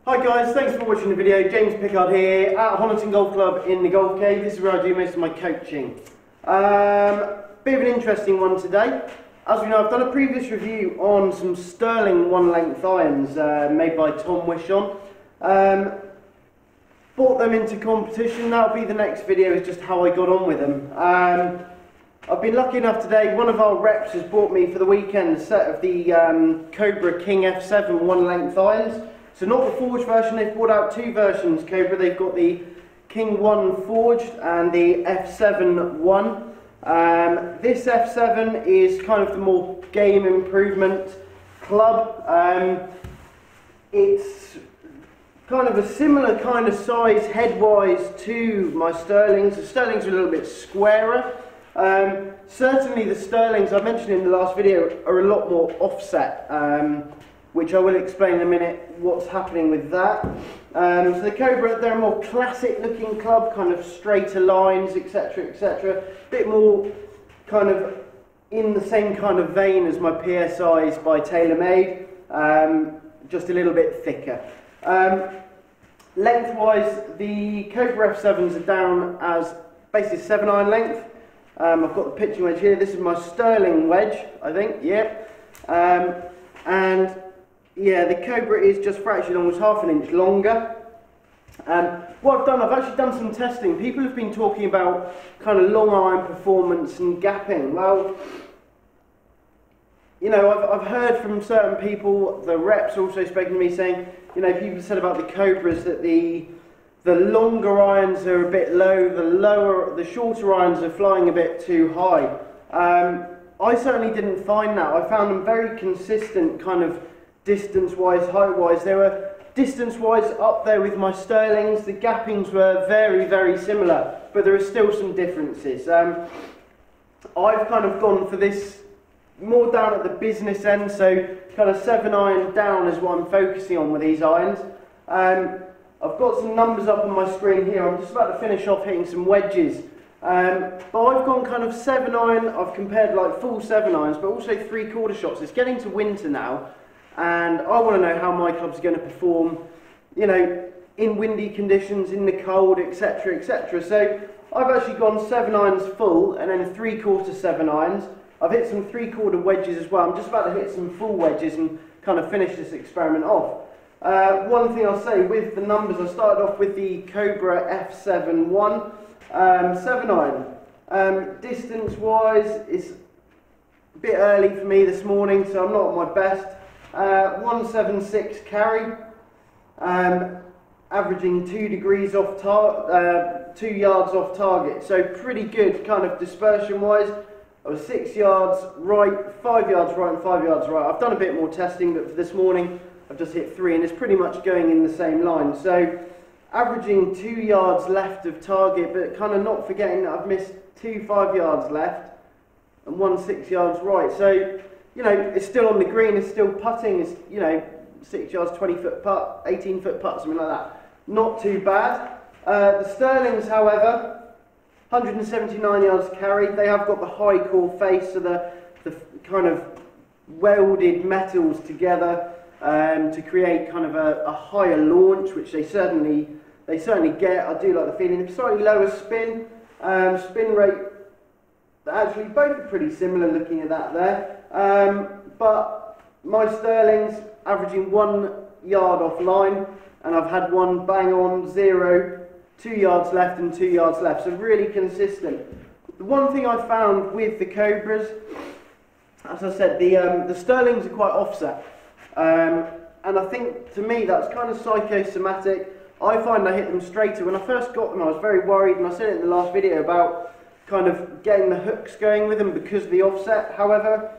Hi guys, thanks for watching the video. James Pickard here at Honiton Golf Club in the Golf Cave. This is where I do most of my coaching. Bit of an interesting one today. As we know, I've done a previous review on some sterling one-length irons made by Tom Wishon. Brought them into competition. That'll be the next video, is just how I got on with them. I've been lucky enough today, one of our reps has bought me for the weekend a set of the Cobra King F7 one-length irons. So not the forged version, they've brought out two versions, Cobra. They've got the King 1 forged and the F7 1. This F7 is kind of the more game improvement club. It's kind of a similar kind of size head-wise to my Sterlings. The Sterlings are a little bit squarer. Certainly the Sterlings, I mentioned in the last video, are a lot more offset, which I will explain in a minute what's happening with that. So the Cobra, they're a more classic looking club, kind of straighter lines, etc, etc. A bit more kind of in the same kind of vein as my PSIs by TaylorMade, just a little bit thicker. Lengthwise, the Cobra F7s are down as basically 7-iron length. I've got the pitching wedge here. This is my Sterling wedge, I think, yeah. And yeah, the Cobra is just fractionally almost half an inch longer. What I've done, I've actually done some testing. People have been talking about kind of long iron performance and gapping. Well, you know, I've heard from certain people, the reps also spoken to me saying, you know, people said about the Cobras that the longer irons are a bit low, the shorter irons are flying a bit too high. I certainly didn't find that. I found them very consistent, kind of distance-wise, height-wise. They were distance-wise up there with my Sterlings. The gappings were very, very similar, but there are still some differences. I've kind of gone for this more down at the business end, so kind of 7-iron down is what I'm focusing on with these irons. I've got some numbers up on my screen here. I'm just about to finish off hitting some wedges. But I've gone kind of 7-iron. I've compared like full 7-irons, but also 3/4 shots. It's getting to winter now, and I want to know how my club's going to perform, you know, in windy conditions, in the cold, etc, etc. So I've actually gone 7-irons full, and then 3/4 7-irons. I've hit some 3/4 wedges as well. I'm just about to hit some full wedges and kind of finish this experiment off. One thing I'll say with the numbers, I started off with the Cobra F7 1, 7-iron. Distance-wise, it's a bit early for me this morning, so I'm not at my best. 176 carry, averaging 2 degrees off 2 yards off target, so pretty good kind of dispersion-wise. I was 6 yards right, 5 yards right, and 5 yards right. I've done a bit more testing, but for this morning, I've just hit 3, and it's pretty much going in the same line. So, averaging 2 yards left of target, but kind of not forgetting that I've missed 2 5 yards left and 1 6 yards right. So, you know, it's still on the green, it's still putting, it's, you know, 6 yards, 20-foot putt, 18-foot putt, something like that. Not too bad. The Sterlings, however, 179 yards carried. They have got the high core face, so the kind of welded metals together to create kind of a higher launch, which they certainly get. I do like the feeling. Slightly lower spin, spin rate. Actually, both are pretty similar looking at that there. But my Sterlings averaging 1 yard off line, and I've had one bang on 0. 2 yards left and 2 yards left, so really consistent. The one thing I found with the Cobras, as I said, the Sterlings are quite offset, and I think to me that's kind of psychosomatic. I find I hit them straighter. When I first got them, I was very worried, and I said it in the last video about kind of getting the hooks going with them because of the offset. However,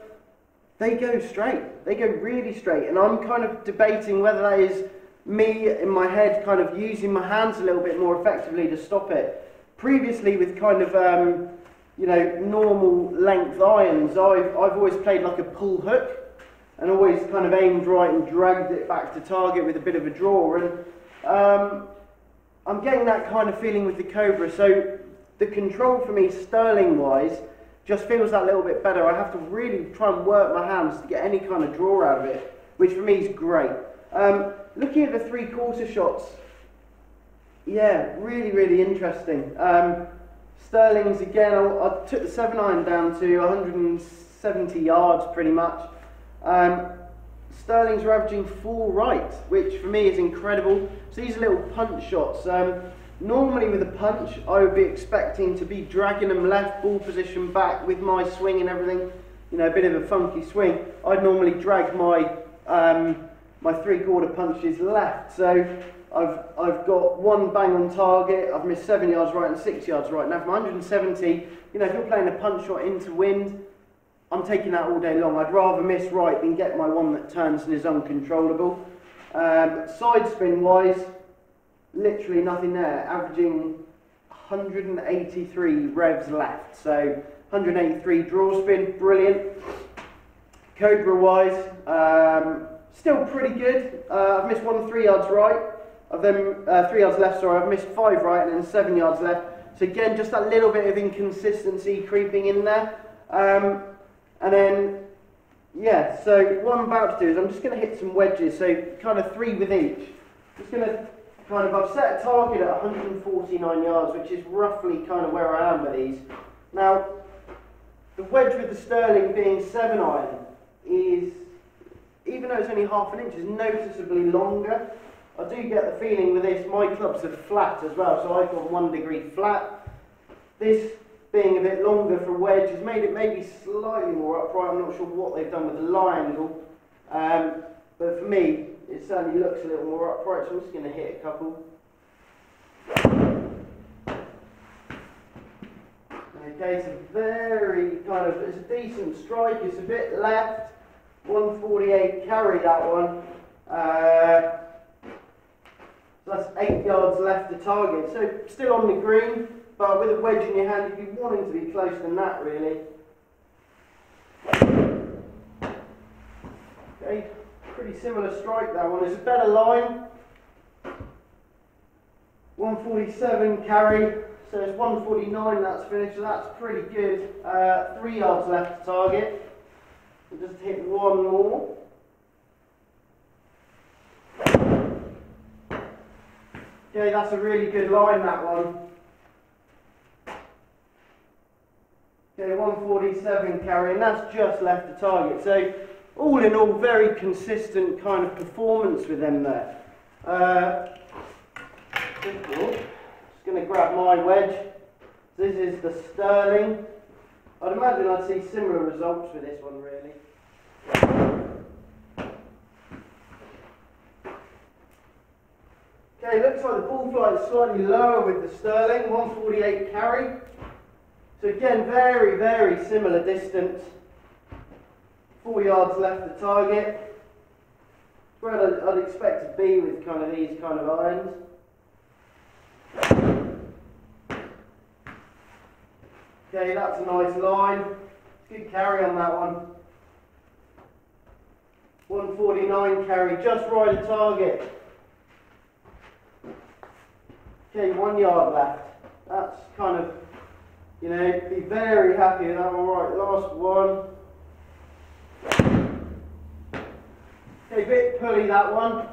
they go straight. They go really straight, and I'm kind of debating whether that is me in my head kind of using my hands a little bit more effectively to stop it. Previously with kind of you know, normal length irons, I've always played like a pull hook and always kind of aimed right and dragged it back to target with a bit of a draw, and I'm getting that kind of feeling with the Cobra. So the control for me Sterling wise just feels that little bit better. I have to really try and work my hands to get any kind of draw out of it, which for me is great. looking at the 3/4 shots, yeah, really, really interesting. Sterling's again, I took the 7-iron down to 170 yards pretty much. Sterling's are averaging 4 right, which for me is incredible. So these are little punch shots. Normally with a punch, I would be expecting to be dragging them left, ball position back with my swing and everything. You know, a bit of a funky swing. I'd normally drag my my 3/4 punches left. So I've got 1 bang on target. I've missed 7 yards right and 6 yards right. Now from 170, you know, if you're playing a punch shot into wind, I'm taking that all day long. I'd rather miss right than get my one that turns and is uncontrollable. Side spin wise, literally nothing there. Averaging 183 revs left. So 183 draw spin, brilliant. Cobra wise, still pretty good. I've missed 1 3 yards right. I've then 3 yards left. Sorry, I've missed 5 right and then 7 yards left. So again, just that little bit of inconsistency creeping in there. And then, yeah, so what I'm about to do is I'm just going to hit some wedges, so kind of 3 with each. Just going to kind of, I've set a target at 149 yards, which is roughly kind of where I am with these. Now, the wedge with the Sterling being 7-iron is, even though it's only ½ an inch, is noticeably longer. I do get the feeling with this, my clubs are flat as well, so I've got 1 degree flat. This being a bit longer for wedge has made it maybe slightly more upright. I'm not sure what they've done with the lie angle, but for me it certainly looks a little more upright, so I'm just going to hit a couple. Okay, so very kind of, it's a decent strike, it's a bit left, 148 carry that one. So that's 8 yards left to target, so still on the green. But with a wedge in your hand, you'd be wanting to be closer than that, really. Okay, pretty similar strike that one. It's a better line. 147 carry, so it's 149 that's finished, so that's pretty good. 3 yards left to target. We'll just hit 1 more. Okay, that's a really good line, that one. Okay, 147 carry, and that's just left the target. So, all in all, very consistent kind of performance with them there. Just going to grab my wedge. This is the Sterling. I'd imagine I'd see similar results with this one, really. Okay, looks like the ball flight is slightly lower with the Sterling, 148 carry. So again, very, very similar distance. 4 yards left to target. Where I'd expect to be with kind of these kind of irons. Okay, that's a nice line. Good carry on that one. 149 carry, just right of target. Okay, 1 yard left. That's kind of, you know, be very happy with that one. Right, last one. Okay, bit pulley that one.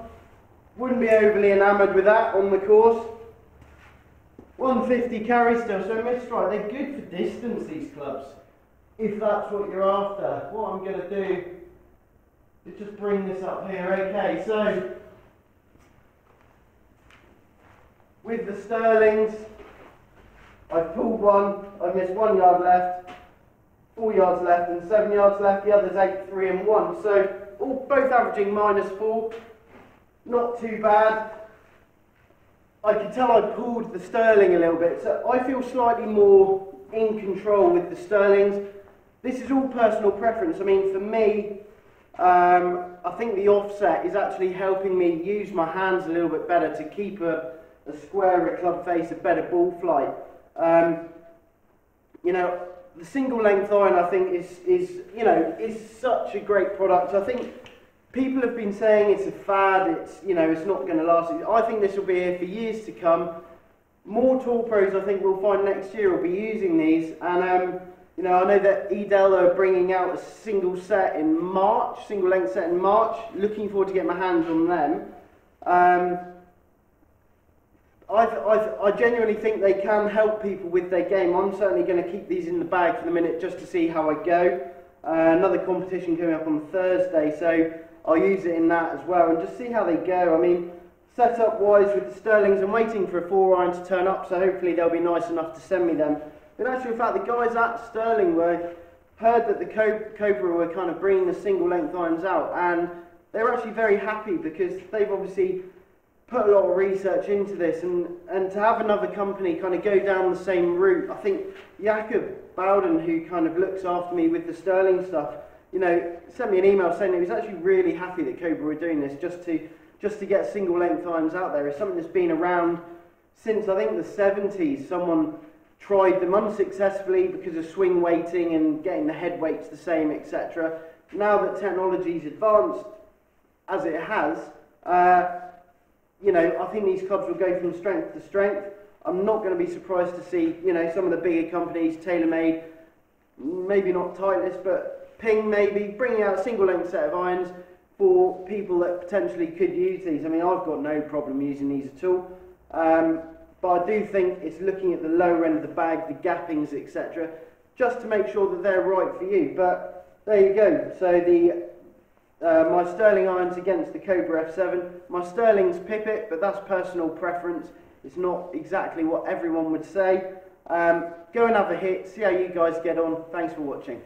Wouldn't be overly enamoured with that on the course. 150 carry still, so mid-strike. They're good for distance, these clubs, if that's what you're after. What I'm going to do is just bring this up here. Okay, so with the Sterlings, I've pulled one, I've missed 1 yard left, 4 yards left and 7 yards left, the others 8, 3 and 1. So both averaging -4, not too bad. I can tell I pulled the Sterling a little bit, so I feel slightly more in control with the Sterlings. This is all personal preference. I mean, for me, I think the offset is actually helping me use my hands a little bit better to keep a squarer club face, a better ball flight. You know, the single length iron I think is such a great product. I think people have been saying it's a fad, it's not going to last. I think this will be here for years to come. More tour pros I think we'll find next year will be using these, and I know that Edel are bringing out a single length set in March. Looking forward to getting my hands on them. I genuinely think they can help people with their game. I'm certainly going to keep these in the bag for the minute just to see how I go. Another competition coming up on Thursday, so I'll use it in that as well and just see how they go. I mean, setup wise with the Sterlings, I'm waiting for a 4-iron to turn up, so hopefully they'll be nice enough to send me them. But in actual fact, the guys at Sterling heard that the Cobra were kind of bringing the single length irons out, and they were actually very happy because they've obviously put a lot of research into this, and to have another company kind of go down the same route. I think Jakob Bowden, who kind of looks after me with the Sterling stuff, you know, sent me an email saying he was actually really happy that Cobra were doing this just to get single length irons out there. It's something that's been around since I think the 70s. Someone tried them unsuccessfully because of swing weighting and getting the head weights the same, etc. Now that technology's advanced as it has, you know, I think these clubs will go from strength to strength. I'm not going to be surprised to see, you know, some of the bigger companies, TaylorMade, maybe not Titleist, but Ping maybe, bringing out a single length set of irons for people that potentially could use these. I mean, I've got no problem using these at all. But I do think it's looking at the lower end of the bag, the gappings, etc., just to make sure that they're right for you. But there you go. So my Sterling irons against the Cobra F7. My Sterling's Pipit, but that's personal preference. It's not exactly what everyone would say. Go and have a hit, see how you guys get on. Thanks for watching.